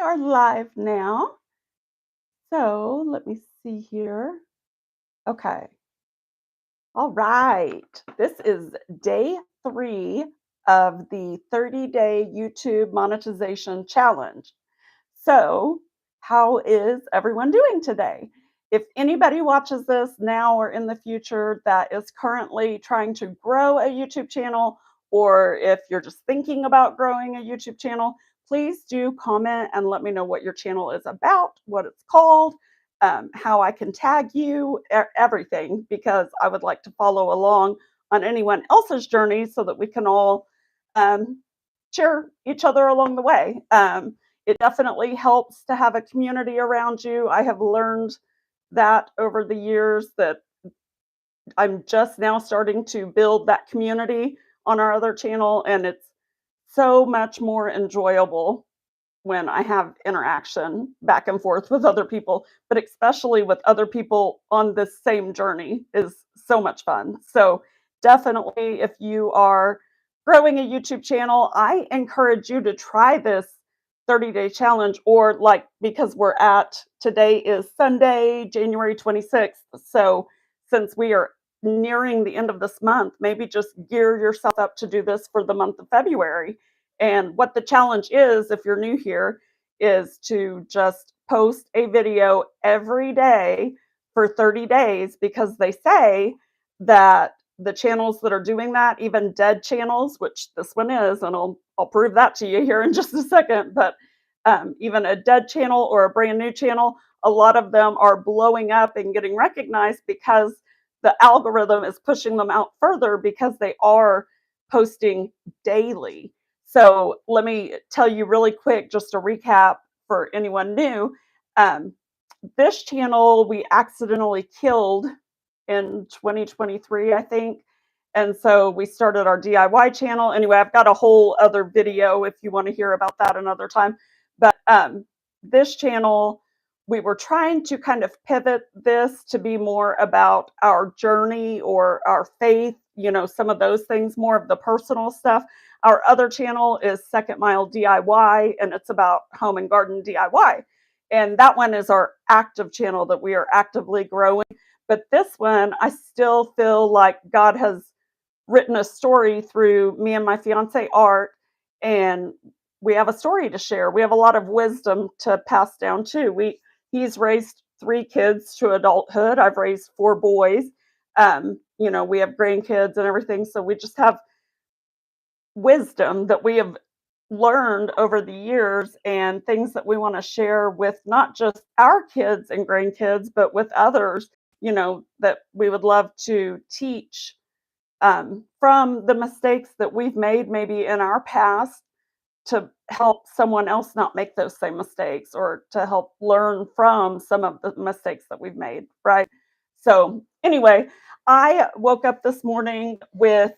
are live now. So let me see here. Okay. All right. This is day 3 of the 30-day YouTube monetization challenge. So, how is everyone doing today? If anybody watches this now or in the future that is currently trying to grow a YouTube channel, or if you're just thinking about growing a YouTube channel, please do comment and let me know what your channel is about, what it's called, how I can tag you, everything, because I would like to follow along on anyone else's journey so that we can all um, cheer each other along the way. It definitely helps to have a community around you. I have learned that over the years that I'm just now starting to build that community on our other channel, and it's so much more enjoyable when I have interaction back and forth with other people, but especially with other people on this same journey is so much fun. So definitely, if you are growing a YouTube channel, I encourage you to try this 30-day challenge, or like, because today is Sunday, January 26th. So since we are nearing the end of this month, maybe just gear yourself up to do this for the month of February. And what the challenge is, if you're new here, is to just post a video every day for 30 days, because they say that the channels that are doing that, even dead channels, which this one is, and I'll prove that to you here in just a second, but even a dead channel or a brand new channel, a lot of them are blowing up and getting recognized because the algorithm is pushing them out further because they are posting daily. So let me tell you really quick, just a recap for anyone new. This channel we accidentally killed in 2023, I think. And so we started our DIY channel. Anyway, I've got a whole other video if you want to hear about that another time. But this channel, we were trying to kind of pivot this to be more about our journey or our faith, some of those things, more of the personal stuff. Our other channel is Second Mile DIY, and it's about home and garden DIY. And that one is our active channel that we are actively growing. But this one, I still feel like God has written a story through me and my fiance, Art, and we have a story to share. We have a lot of wisdom to pass down too. He's raised 3 kids to adulthood. I've raised 4 boys. We have grandkids and everything. So we just have wisdom that we have learned over the years, and things that we want to share with not just our kids and grandkids, but with others, that we would love to teach from the mistakes that we've made maybe in our past, to help someone else not make those same mistakes, or to help learn from some of the mistakes that we've made, right? So anyway, I woke up this morning with,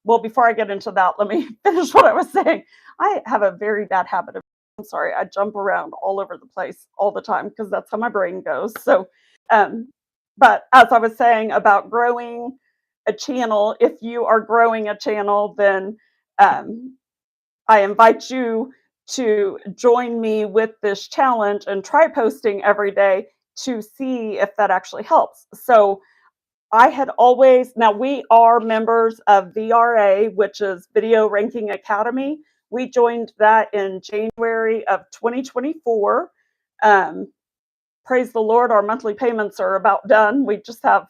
well, before I get into that, let me finish what I was saying. I have a very bad habit of, I'm sorry, I jump around all over the place all the time because that's how my brain goes. So, but as I was saying about growing a channel, if you are growing a channel, then I invite you to join me with this challenge and try posting every day to see if that actually helps. So I had always, now we are members of VRA, which is Video Ranking Academy. We joined that in January of 2024. Praise the Lord, our monthly payments are about done. We just have,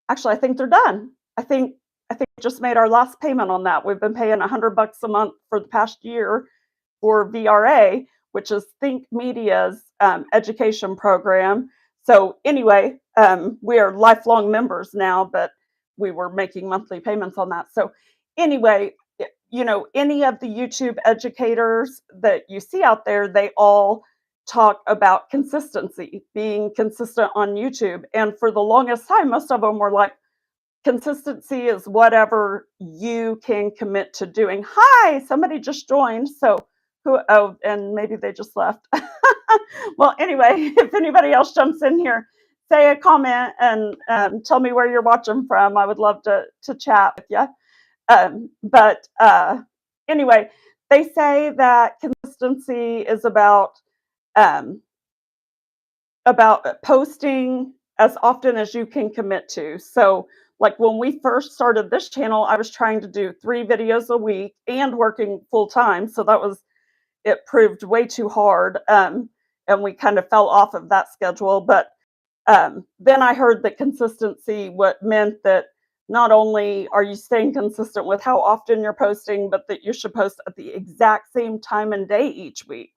actually, I think they're done. I think we just made our last payment on that. We've been paying $100 a month for the past year for VRA, which is Think Media's education program. So anyway, we are lifelong members now, but we were making monthly payments on that. So anyway, any of the YouTube educators that you see out there, they all talk about consistency, being consistent on YouTube. And for the longest time, most of them were like, consistency is whatever you can commit to doing. Hi, somebody just joined. So and maybe they just left. Well, anyway, if anybody else jumps in here, say a comment and tell me where you're watching from. I would love to chat with you. But anyway, they say that consistency is um, about posting as often as you can commit to. So, like when we first started this channel, I was trying to do 3 videos a week and working full time. So it proved way too hard. And we kind of fell off of that schedule. But then I heard that consistency what meant that not only are you staying consistent with how often you're posting, but that you should post at the exact same time and day each week.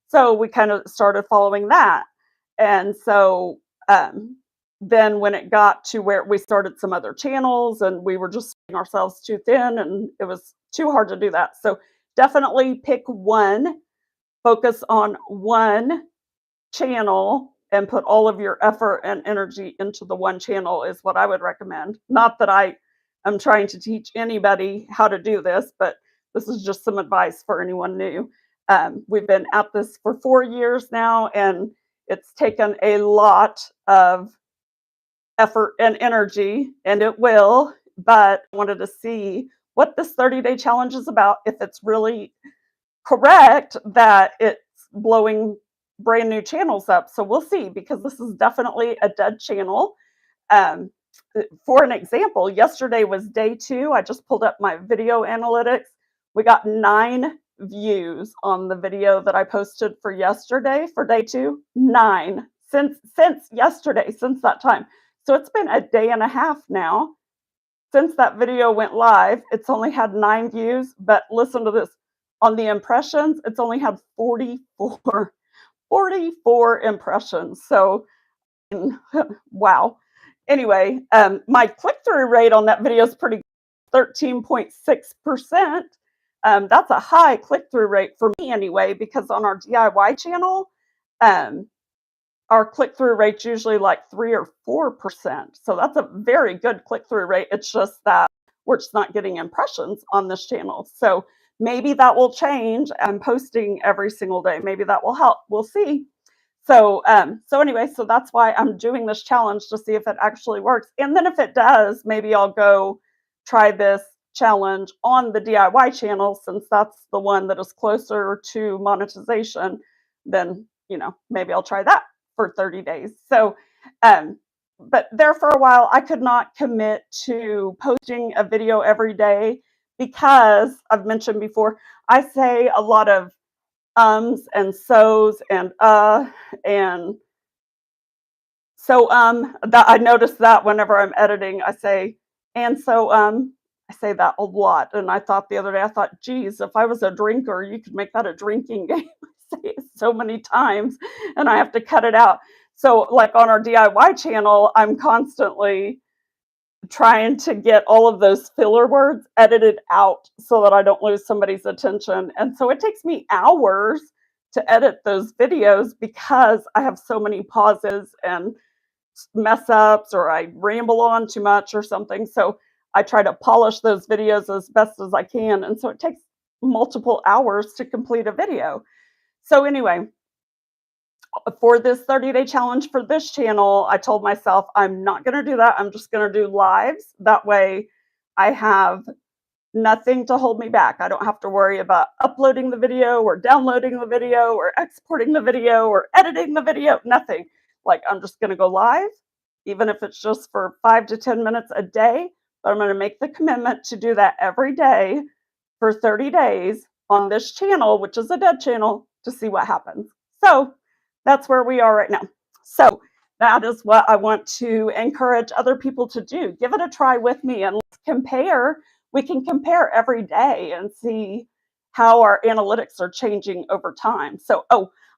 So we kind of started following that. And so then when it got to where we started some other channels and we were just spreading ourselves too thin and it was too hard to do that. So definitely pick one, focus on one channel and put all of your effort and energy into the one channel is what I would recommend. Not that I am trying to teach anybody how to do this, but this is just some advice for anyone new. We've been at this for 4 years now, and it's taken a lot of effort and energy, and it will. But I wanted to see what this 30-day challenge is about, if it's really correct that it's blowing brand new channels up. So we'll see, because this is definitely a dead channel. Um, for an example, yesterday was day 2. I just pulled up my video analytics. We got 9 views on the video that I posted for yesterday for day 2. 9 since yesterday, since that time. So it's been a day and a half now since that video went live. It's only had 9 views, but listen to this. On the impressions, it's only had 44 impressions. So, wow. Anyway, my click-through rate on that video is pretty good, 13.6%. That's a high click-through rate for me anyway, because on our DIY channel, our click-through rate's usually like 3 or 4%. So that's a very good click-through rate. It's just that we're just not getting impressions on this channel. So maybe that will change. I'm posting every single day. Maybe that will help. We'll see. So anyway, so that's why I'm doing this challenge, to see if it actually works. And then if it does, maybe I'll go try this challenge on the DIY channel, since that's the one that is closer to monetization. Then, maybe I'll try that for 30 days. So, but there for a while, I could not commit to posting a video every day, because I've mentioned before, I say a lot of ums and so's and and so that I noticed that whenever I'm editing, I say and so I say that a lot. And I thought the other day, geez, if I was a drinker, you could make that a drinking game. I say it so many times and I have to cut it out. So like on our DIY channel, I'm constantly trying to get all of those filler words edited out so that I don't lose somebody's attention. And so it takes me hours to edit those videos, because I have so many pauses and mess ups, or I ramble on too much or something. So I try to polish those videos as best as I can. And so it takes multiple hours to complete a video. So anyway, for this 30-day challenge for this channel, I told myself I'm not going to do that. I'm just going to do lives. That way I have nothing to hold me back. I don't have to worry about uploading the video or downloading the video or exporting the video or editing the video, nothing. Like, I'm just going to go live, even if it's just for 5 to 10 minutes a day. But I'm going to make the commitment to do that every day for 30 days on this channel, which is a dead channel, to see what happens. So that's where we are right now. So that is what I want to encourage other people to do. Give it a try with me and let's compare. We can compare every day and see how our analytics are changing over time. So,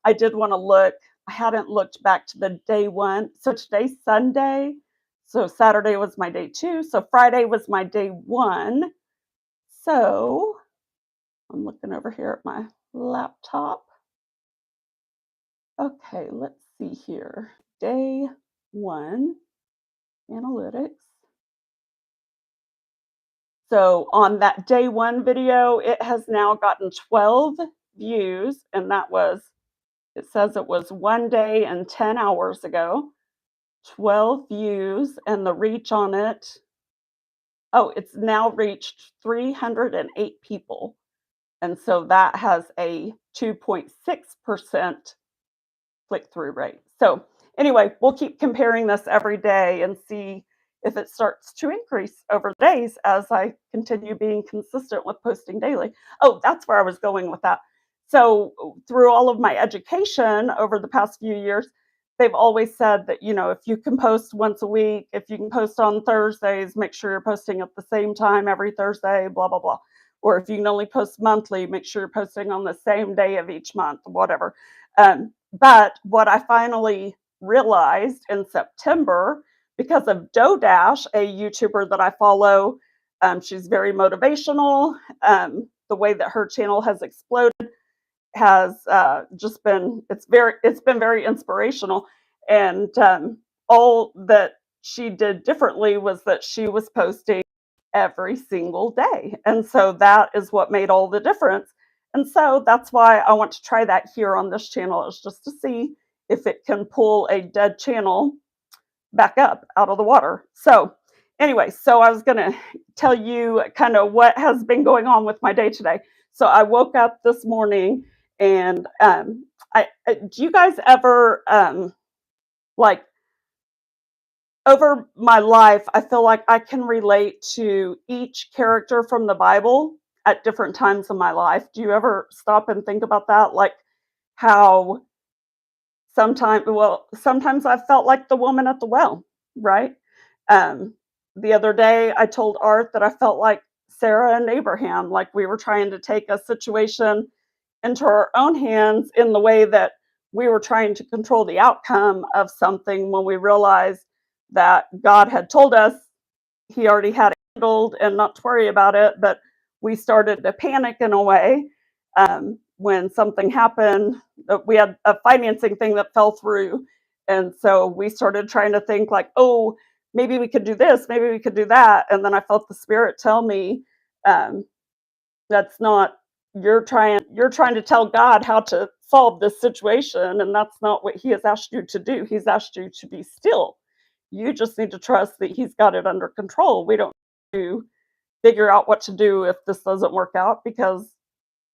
I did want to look. I hadn't looked back to the day 1. So today's Sunday. So Saturday was my day 2. So Friday was my day 1. So I'm looking over here at my laptop. Okay, let's see here. Day 1, analytics. So on that day 1 video, it has now gotten 12 views, and it says it was 1 day and 10 hours ago. 12 views, and the reach on it, it's now reached 308 people. And so that has a 2.6% click-through rate. So anyway, we'll keep comparing this every day and see if it starts to increase over the days as I continue being consistent with posting daily. Oh, that's where I was going with that. So through all of my education over the past few years, they've always said that, if you can post once a week, if you can post on Thursdays, make sure you're posting at the same time every Thursday, blah, blah, blah. Or if you can only post monthly, make sure you're posting on the same day of each month, whatever. But what I finally realized in September, because of Dodash, a YouTuber that I follow, she's very motivational. The way that her channel has exploded has just been it's been very inspirational. And all that she did differently was that she was posting every single day, and so that is what made all the difference. And so that's why I want to try that here on this channel, is just to see if it can pull a dead channel back up out of the water. So anyway, so I was going to tell you kind of what has been going on with my day today. So I woke up this morning, and do you guys ever like, over my life, I feel like I can relate to each character from the Bible at different times in my life. Do you ever stop and think about that? Like how sometimes I felt like the woman at the well, right? Um, the other day, I told Art that I felt like Sarah and Abraham, like we were trying to take a situation into our own hands in the way that we were trying to control the outcome of something, when we realized that God had told us he already had it handled and not to worry about it. But we started to panic in a way when something happened. We had a financing thing that fell through. And so we started trying to think like, oh, maybe we could do this, maybe we could do that. And then I felt the Spirit tell me, um, that's not, you're trying to tell God how to solve this situation, and that's not what he has asked you to do. He's asked you to be still. You just need to trust that he's got it under control. We don't need to figure out what to do if this doesn't work out, because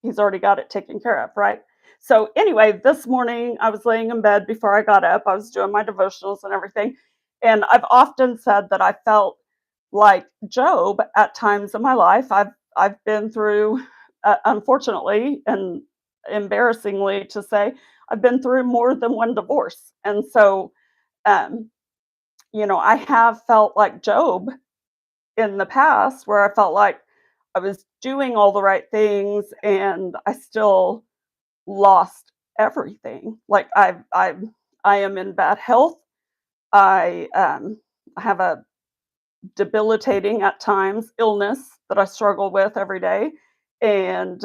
he's already got it taken care of, right? So anyway, this morning I was laying in bed before I got up. I was doing my devotionals and everything. And I've often said that I felt like Job at times in my life. I've been through, unfortunately and embarrassingly to say, I've been through more than one divorce. And so, um, I have felt like Job in the past, where I felt like I was doing all the right things and I still lost everything. Like I am in bad health. I have a debilitating at times illness that I struggle with every day. And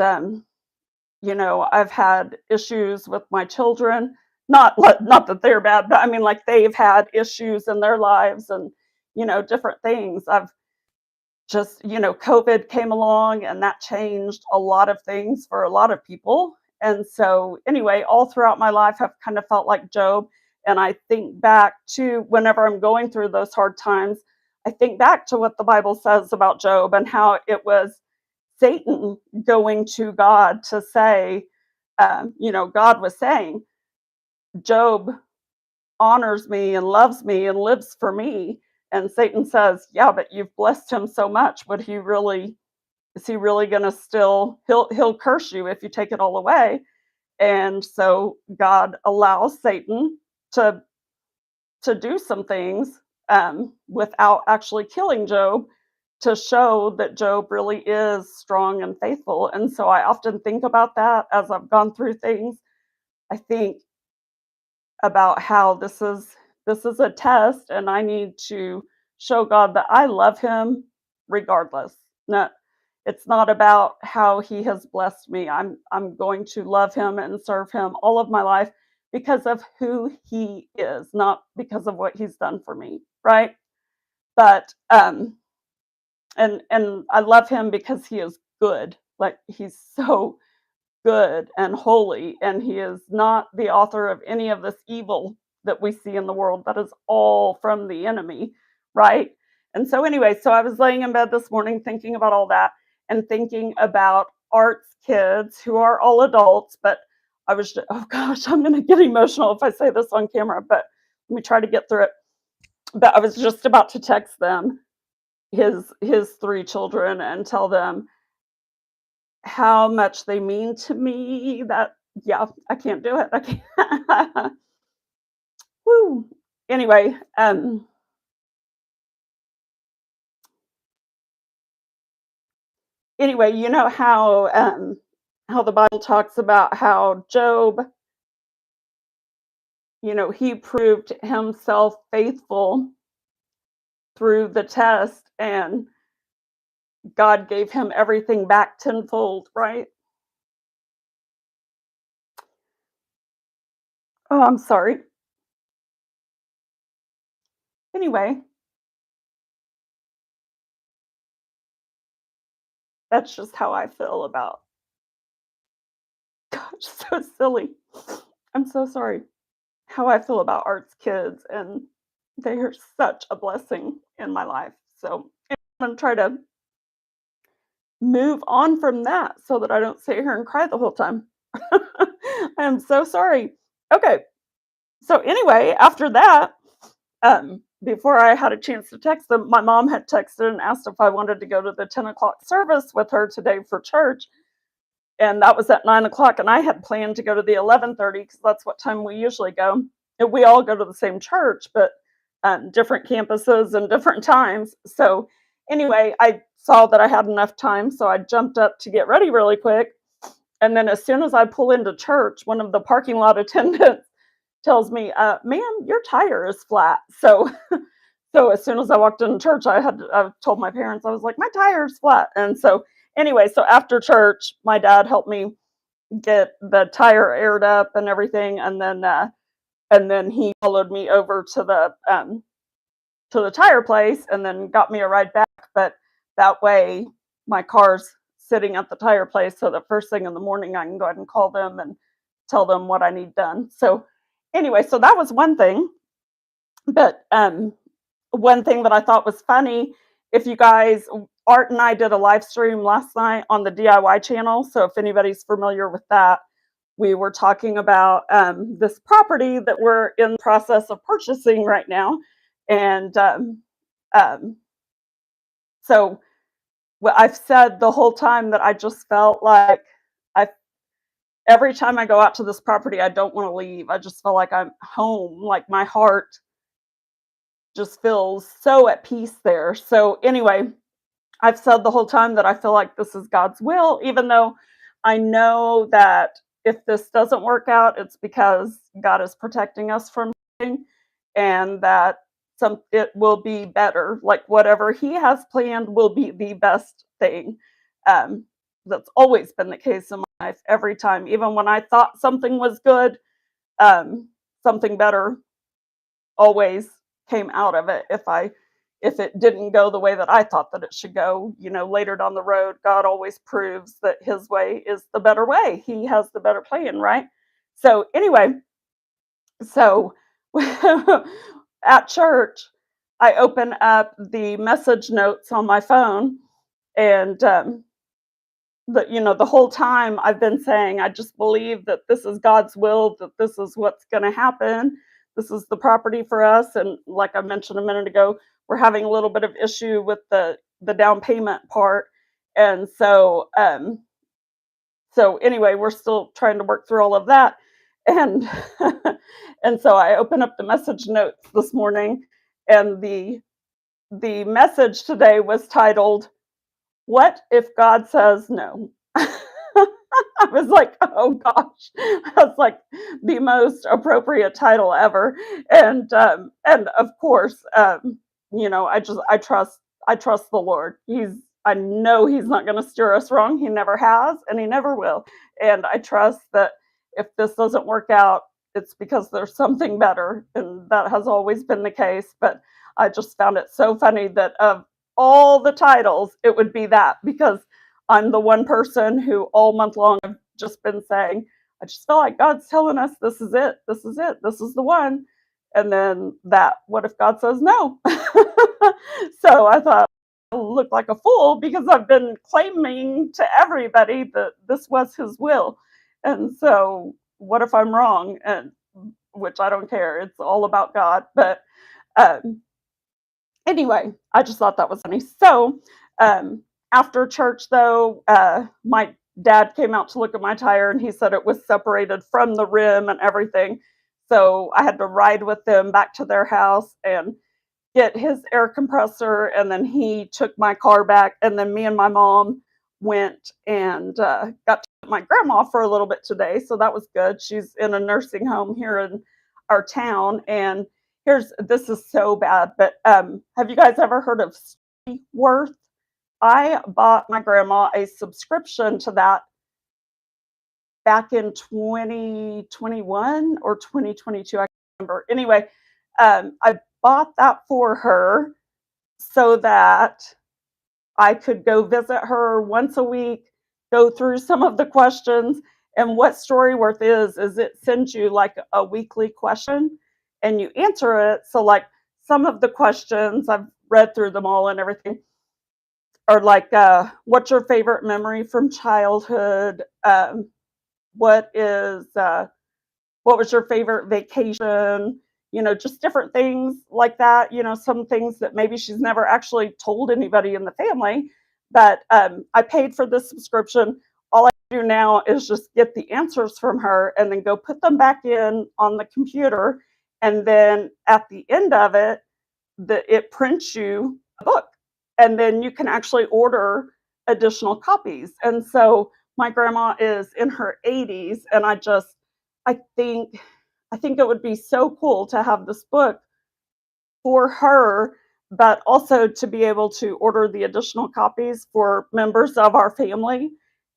I've had issues with my children. Not that they're bad, but I mean, like, they've had issues in their lives, and different things. I've just, COVID came along, and that changed a lot of things for a lot of people. And so, anyway, all throughout my life, I've kind of felt like Job. And I think back to whenever I'm going through those hard times, I think back to what the Bible says about Job, and how it was Satan going to God to say, God was saying, Job honors me and loves me and lives for me. And Satan says, yeah, but you've blessed him so much. Would he really, is he really going to still, he'll curse you if you take it all away. And so God allows Satan to do some things, without actually killing Job, to show that Job really is strong and faithful. And so I often think about that as I've gone through things. I think about how this is a test, and I need to show God that I love him regardless. Not It's not about how he has blessed me. I'm going to love him and serve him all of my life because of who he is, not because of what he's done for me, right? But and I love him because he is good. Like, he's so good and holy, and he is not the author of any of this evil that we see in the world. That is all from the enemy, right? And so anyway, so I was laying in bed this morning thinking about all that, and thinking about Art's kids, who are all adults, but oh gosh, I'm going to get emotional if I say this on camera, but let me try to get through it. But I was just about to text them, his three children, and tell them how much they mean to me. That, yeah, I can't do it. I can't. Woo. Anyway, you know how the Bible talks about how Job, he proved himself faithful through the test, and God gave him everything back tenfold, right? Oh, I'm sorry. Anyway, that's just how I feel about, gosh, so silly. I'm so sorry. How I feel about Art's kids, and they are such a blessing in my life. So I'm gonna try to move on from that so that I don't sit here and cry the whole time. I am so sorry. Okay. So anyway, after that, before I had a chance to text them, my mom had texted and asked if I wanted to go to the 10 o'clock service with her today for church. And that was at 9 o'clock. And I had planned to go to the 11:30 because that's what time we usually go. And we all go to the same church, but different campuses and different times. So anyway, I saw that I had enough time. So I jumped up to get ready really quick. And then as soon as I pull into church, one of the parking lot attendants tells me, ma'am, your tire is flat. So as soon as I walked into church, I told my parents, I was like, my tire's flat. And so anyway, so after church, my dad helped me get the tire aired up and everything, and then he followed me over to the tire place and then got me a ride back. But that way, my car's sitting at the tire place, so that first thing in the morning, I can go ahead and call them and tell them what I need done. So anyway, so that was one thing. But one thing that I thought was funny, if you guys, Art and I did a live stream last night on the DIY channel. So if anybody's familiar with that, we were talking about this property that we're in the process of purchasing right now. And um, so I've said the whole time that I just felt like I, every time I go out to this property, I don't want to leave. I just feel like I'm home, like my heart just feels so at peace there. So anyway, I've said the whole time that I feel like this is God's will, even though I know that if this doesn't work out, it's because God is protecting us from something, and that it will be better. Like whatever He has planned will be the best thing. Um, that's always been the case in my life. Every time, even when I thought something was good, um, something better always came out of it. If it didn't go the way that I thought that it should go, later down the road, God always proves that His way is the better way. He has the better plan, right? So anyway, so at church, I open up the message notes on my phone, and the whole time I've been saying, I just believe that this is God's will, that this is what's going to happen. This is the property for us. And like I mentioned a minute ago, we're having a little bit of issue with the down payment part. And so anyway, we're still trying to work through all of that. And and so I open up the message notes this morning, and the message today was titled, "What if God says no?" I was like, oh gosh, that's like the most appropriate title ever. And of course, I trust the Lord. I know He's not going to steer us wrong. He never has, and He never will. And I trust that if this doesn't work out, it's because there's something better, and that has always been the case. But I just found it so funny that of all the titles, it would be that, because I'm the one person who all month long have just been saying, I just feel like God's telling us this is it, this is it, this is the one. And then what if God says no? So I thought, look like a fool because I've been claiming to everybody that this was his will. And so what if I'm wrong? And which I don't care. It's all about God. But um, anyway, I just thought that was funny. So um, after church, though, my dad came out to look at my tire and he said it was separated from the rim and everything. So I had to ride with them back to their house and get his air compressor, and then he took my car back, and then me and my mom went and got to my grandma for a little bit today, so that was good. She's in a nursing home here in our town, and this is so bad, but have you guys ever heard of Worth? I bought my grandma a subscription to that back in 2021 or 2022, I can't remember. Anyway, I bought that for her so that I could go visit her once a week, go through some of the questions. And what Storyworth is it sends you like a weekly question and you answer it. So, like, some of the questions, I've read through them all and everything, are like, what's your favorite memory from childhood? What is what was your favorite vacation? Just different things like that. Some things that maybe she's never actually told anybody in the family. But I paid for this subscription. All I do now is just get the answers from her and then go put them back in on the computer. And then at the end of it, it prints you a book. And then you can actually order additional copies. And so my grandma is in her 80s, and I think it would be so cool to have this book for her, but also to be able to order the additional copies for members of our family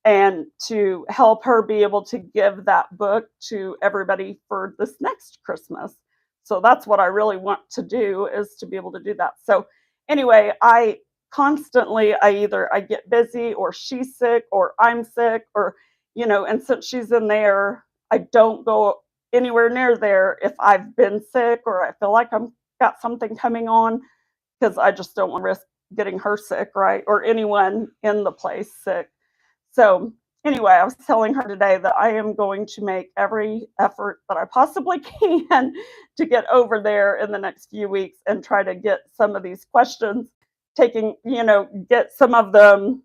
and to help her be able to give that book to everybody for this next Christmas. So that's what I really want to do, is to be able to do that. So anyway, I get busy, or she's sick, or I'm sick, or and since she's in there, I don't go anywhere near there if I've been sick or I feel like I'm got something coming on, because I just don't want to risk getting her sick, right? Or anyone in the place sick. So anyway, I was telling her today that I am going to make every effort that I possibly can to get over there in the next few weeks and try to get some of these questions get some of them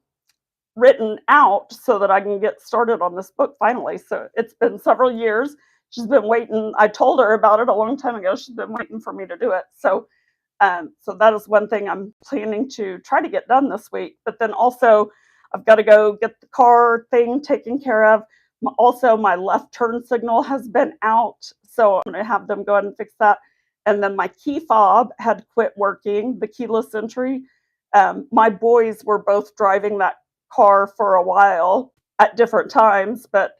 written out so that I can get started on this book finally. So it's been several years. She's been waiting. I told her about it a long time ago. She's been waiting for me to do it. So that is one thing I'm planning to try to get done this week. But then also, I've got to go get the car thing taken care of. Also, my left turn signal has been out, so I'm going to have them go ahead and fix that. And then my key fob had quit working, the keyless entry. My boys were both driving that car for a while at different times, but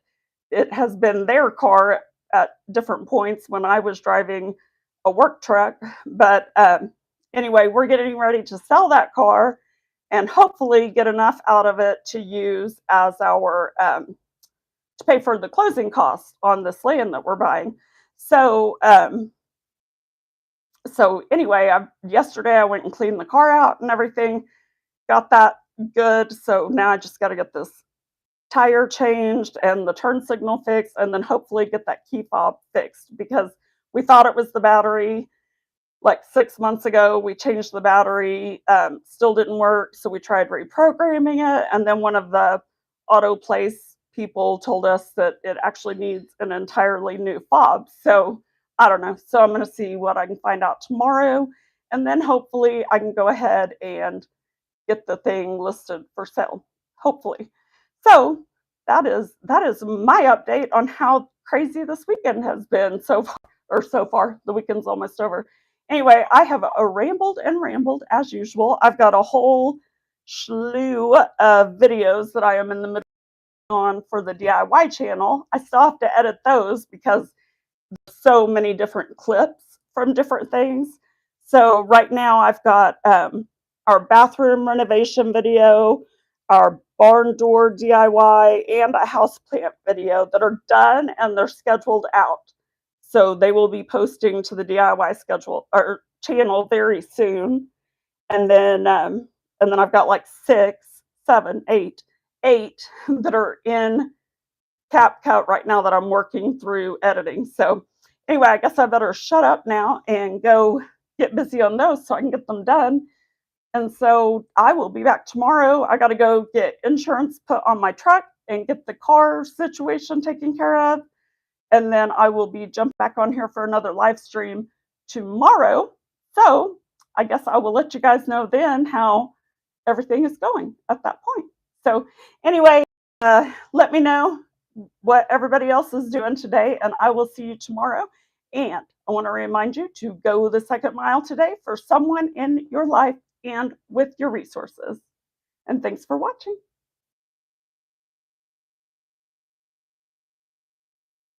it has been their car at different points when I was driving a work truck. But anyway, we're getting ready to sell that car and hopefully get enough out of it to use as our to pay for the closing costs on this land that we're buying. So anyway, yesterday I went and cleaned the car out and everything, got that good. So now I just got to get this tire changed and the turn signal fixed, and then hopefully get that key fob fixed, because we thought it was the battery. Like 6 months ago, we changed the battery, still didn't work, so we tried reprogramming it, and then one of the auto place people told us that it actually needs an entirely new fob. So I don't know. So I'm going to see what I can find out tomorrow, and then hopefully I can go ahead and get the thing listed for sale. Hopefully. So that is my update on how crazy this weekend has been so far. Or so far, the weekend's almost over. Anyway, I have rambled and rambled as usual. I've got a whole slew of videos that I am in the middle on for the DIY channel. I still have to edit those because there's so many different clips from different things. So right now I've got our bathroom renovation video, our barn door DIY, and a houseplant video that are done and they're scheduled out. So they will be posting to the DIY schedule or channel very soon. And then And then I've got like 6, 7, 8 that are in CapCut right now that I'm working through editing. So anyway, I guess I better shut up now and go get busy on those so I can get them done. And so I will be back tomorrow. I got to go get insurance put on my truck and get the car situation taken care of. And then I will be jumping back on here for another live stream tomorrow. So I guess I will let you guys know then how everything is going at that point. So anyway, let me know what everybody else is doing today, and I will see you tomorrow. And I want to remind you to go the second mile today for someone in your life and with your resources. And thanks for watching.